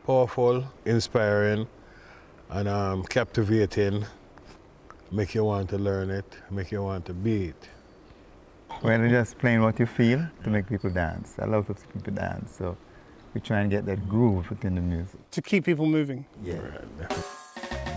powerful, inspiring, and captivating. Make you want to learn it, make you want to be it. Well, we're just playing what you feel to make people dance. I love to see people dance, so we try and get that groove within the music. To keep people moving. Yeah.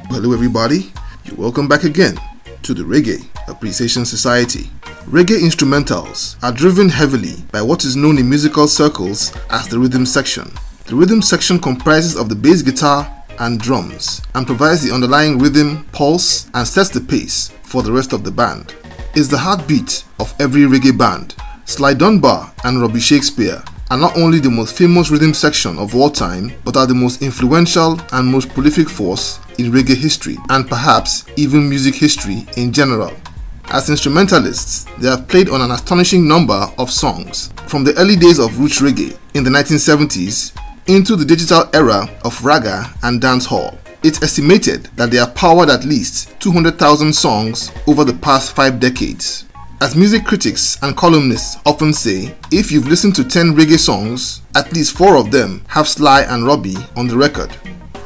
Hello everybody, you're welcome back again to the Reggae Appreciation Society. Reggae instrumentals are driven heavily by what is known in musical circles as the rhythm section. The rhythm section comprises of the bass guitar and drums and provides the underlying rhythm, pulse, and sets the pace for the rest of the band. It's the heartbeat of every reggae band. Sly Dunbar and Robbie Shakespeare are not only the most famous rhythm section of all time, but are the most influential and most prolific force in reggae history, and perhaps even music history in general. As instrumentalists, they have played on an astonishing number of songs, from the early days of roots reggae in the 1970s into the digital era of Reggae and dancehall. It's estimated that they have powered at least 200,000 songs over the past 5 decades. As music critics and columnists often say, if you've listened to 10 reggae songs, at least 4 of them have Sly and Robbie on the record.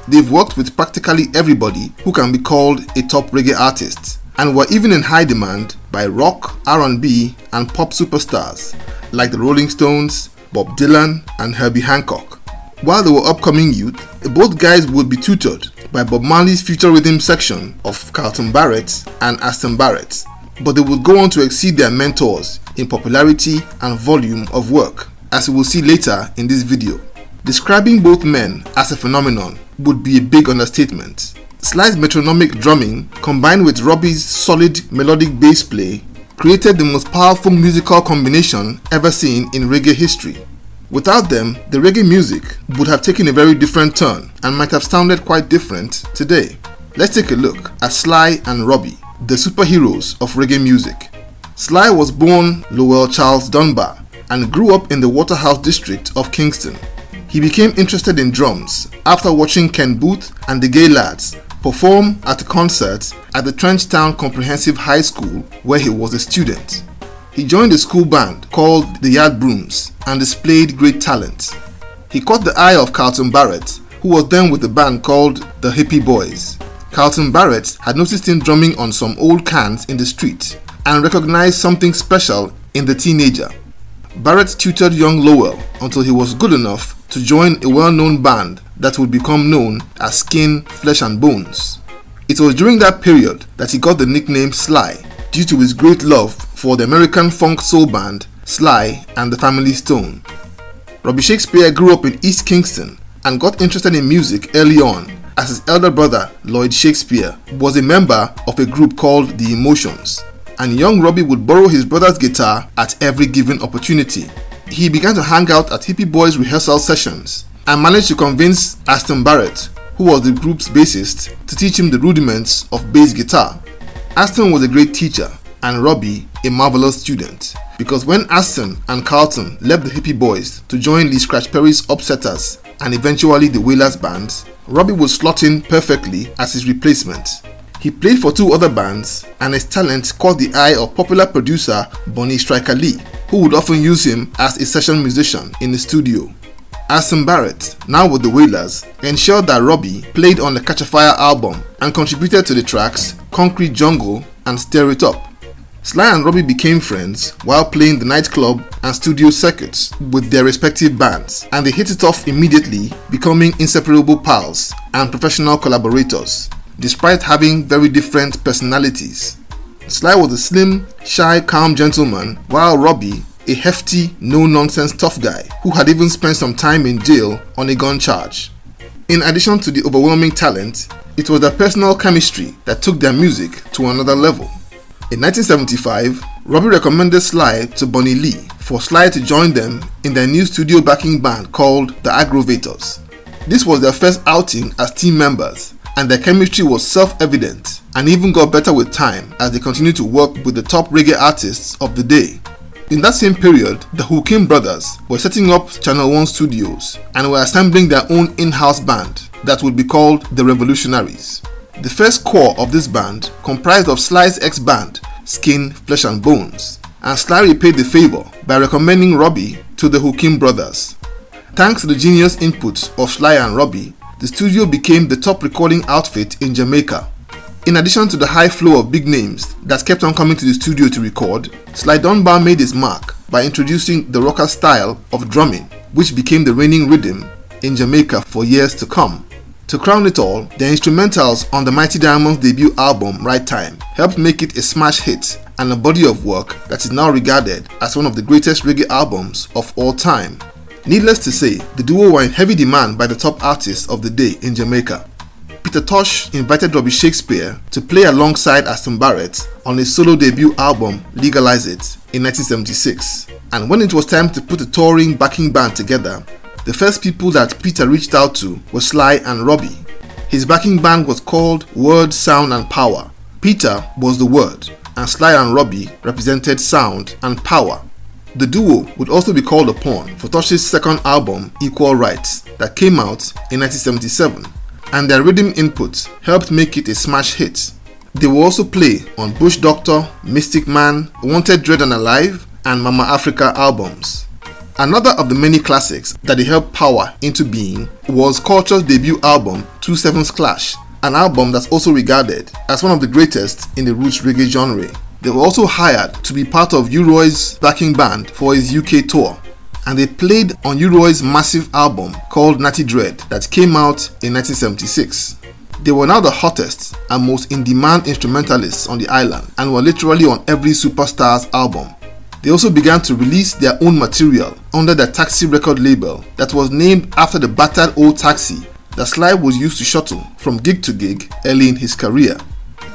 They've worked with practically everybody who can be called a top reggae artist, and were even in high demand by rock, R&B, and pop superstars like the Rolling Stones, Bob Dylan, and Herbie Hancock. While they were upcoming youth, both guys would be tutored by Bob Marley's future rhythm section of Carlton Barrett and Aston Barrett, but they would go on to exceed their mentors in popularity and volume of work, as we will see later in this video. Describing both men as a phenomenon would be a big understatement. Sly's metronomic drumming combined with Robbie's solid melodic bass play created the most powerful musical combination ever seen in reggae history. Without them, the reggae music would have taken a very different turn and might have sounded quite different today. Let's take a look at Sly and Robbie, the superheroes of reggae music. Sly was born Lowell Charles Dunbar and grew up in the Waterhouse district of Kingston. He became interested in drums after watching Ken Booth and the Gay Lads perform at a concert at the Trenchtown Comprehensive High School where he was a student. He joined a school band called the Yard Brooms and displayed great talent. He caught the eye of Carlton Barrett, who was then with a band called the Hippie Boys. Carlton Barrett had noticed him drumming on some old cans in the street and recognized something special in the teenager. Barrett tutored young Lowell until he was good enough to join a well-known band that would become known as Skin, Flesh and Bones. It was during that period that he got the nickname Sly, due to his great love for the American funk soul band Sly and the Family Stone. Robbie Shakespeare grew up in East Kingston and got interested in music early on, as his elder brother Lloyd Shakespeare was a member of a group called The Emotions, and young Robbie would borrow his brother's guitar at every given opportunity. He began to hang out at Hippie Boys rehearsal sessions and managed to convince Aston Barrett, who was the group's bassist, to teach him the rudiments of bass guitar. Aston was a great teacher and Robbie a marvelous student, because when Aston and Carlton left the Hippie Boys to join Lee Scratch Perry's Upsetters and eventually the Wailers bands, Robbie would slot in perfectly as his replacement. He played for 2 other bands and his talent caught the eye of popular producer Bonnie Striker Lee, who would often use him as a session musician in the studio. Aston Barrett, now with the Wailers, ensured that Robbie played on the Catch a Fire album and contributed to the tracks Concrete Jungle and Stir It Up. Sly and Robbie became friends while playing the nightclub and studio circuits with their respective bands, and they hit it off immediately, becoming inseparable pals and professional collaborators, despite having very different personalities. Sly was a slim, shy, calm gentleman, while Robbie a hefty, no-nonsense tough guy who had even spent some time in jail on a gun charge. In addition to the overwhelming talent, it was their personal chemistry that took their music to another level. In 1975, Robbie recommended Sly to Bonnie Lee for Sly to join them in their new studio backing band called the Aggrovators. This was their first outing as team members, and their chemistry was self-evident and even got better with time as they continued to work with the top reggae artists of the day. In that same period, the Hookin brothers were setting up Channel 1 studios and were assembling their own in-house band that would be called the Revolutionaries. The first core of this band comprised of Sly's ex-band, Skin, Flesh and Bones, and Sly repaid the favor by recommending Robbie to the Hookin brothers. Thanks to the genius inputs of Sly and Robbie, the studio became the top recording outfit in Jamaica. In addition to the high flow of big names that kept on coming to the studio to record, Sly Dunbar made his mark by introducing the rocker style of drumming, which became the reigning rhythm in Jamaica for years to come. To crown it all, the instrumentals on the Mighty Diamonds debut album Right Time helped make it a smash hit and a body of work that is now regarded as one of the greatest reggae albums of all time. Needless to say, the duo were in heavy demand by the top artists of the day in Jamaica. Peter Tosh invited Robbie Shakespeare to play alongside Aston Barrett on his solo debut album Legalize It in 1976, and when it was time to put a touring backing band together, the first people that Peter reached out to were Sly and Robbie. His backing band was called Word, Sound and Power. Peter was the word, and Sly and Robbie represented sound and power. The duo would also be called upon for Tosh's second album Equal Rights that came out in 1977, and their rhythm inputs helped make it a smash hit. They will also play on Bush Doctor, Mystic Man, Wanted Dread and Alive, and Mama Africa albums. Another of the many classics that they helped power into being was Culture's debut album 27's Clash, an album that's also regarded as one of the greatest in the roots reggae genre. They were also hired to be part of U-Roy's backing band for his UK tour, and they played on U-Roy's massive album called Natty Dread that came out in 1976. They were now the hottest and most in-demand instrumentalists on the island and were literally on every superstar's album. They also began to release their own material under their Taxi record label that was named after the battered old taxi that Sly was used to shuttle from gig to gig early in his career.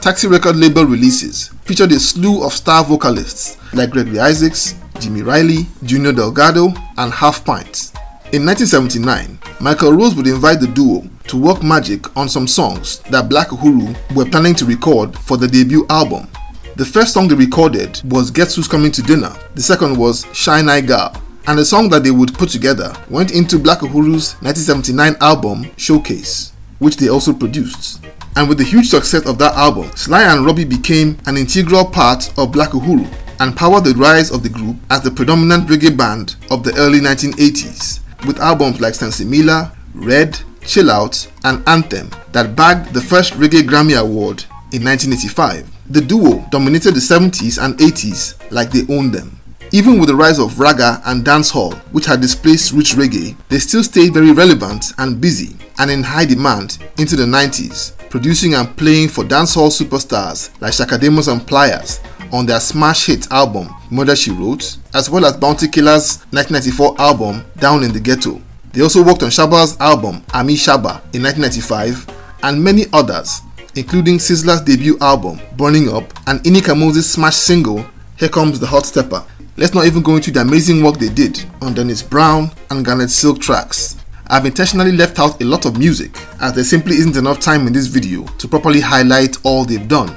Taxi record label releases featured a slew of star vocalists like Gregory Isaacs, Jimmy Riley, Junior Delgado, and Half Pint. In 1979, Michael Rose would invite the duo to work magic on some songs that Black Uhuru were planning to record for the debut album. The first song they recorded was Guess Who's Coming to Dinner, the second was Shine Eye Girl, and the song that they would put together went into Black Uhuru's 1979 album Showcase, which they also produced. And with the huge success of that album, Sly and Robbie became an integral part of Black Uhuru and powered the rise of the group as the predominant reggae band of the early 1980s, with albums like Sensimilla, Red, Chill Out, and Anthem that bagged the first Reggae Grammy Award in 1985. The duo dominated the 70s and 80s like they owned them. Even with the rise of ragga and dancehall, which had displaced roots reggae, they still stayed very relevant and busy and in high demand into the 90s, producing and playing for dancehall superstars like Shaka Demus and Pliers on their smash hit album Murder She Wrote, as well as Bounty Killer's 1994 album Down in the Ghetto. They also worked on Shaba's album Ami Shaba in 1995 and many others, including Sizzla's debut album Burning Up and Ini Kamose's smash single Here Comes the Hot Stepper. Let's not even go into the amazing work they did on Dennis Brown and Garnet Silk tracks. I've intentionally left out a lot of music as there simply isn't enough time in this video to properly highlight all they've done.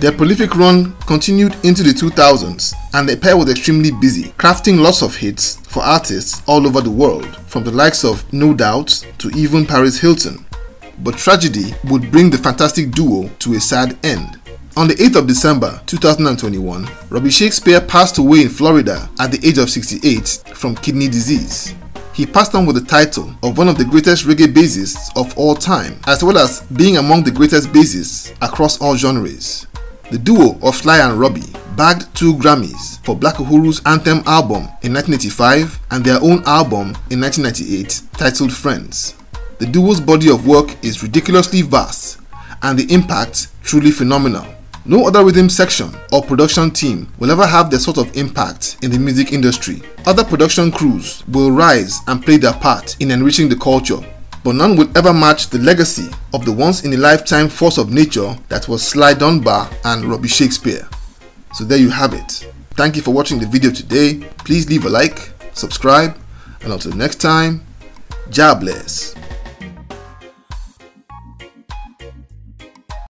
Their prolific run continued into the 2000s and the pair was extremely busy, crafting lots of hits for artists all over the world, from the likes of No Doubt to even Paris Hilton. But tragedy would bring the fantastic duo to a sad end. On the 8th of December 2021, Robbie Shakespeare passed away in Florida at the age of 68 from kidney disease. He passed on with the title of one of the greatest reggae bassists of all time, as well as being among the greatest bassists across all genres. The duo of Sly and Robbie bagged 2 Grammys for Black Uhuru's Anthem album in 1985 and their own album in 1998 titled Friends. The duo's body of work is ridiculously vast and the impact truly phenomenal. No other rhythm section or production team will ever have the sort of impact in the music industry. Other production crews will rise and play their part in enriching the culture, but none will ever match the legacy of the once-in-a-lifetime force of nature that was Sly Dunbar and Robbie Shakespeare. So there you have it. Thank you for watching the video today. Please leave a like, subscribe, and until next time, Jah bless.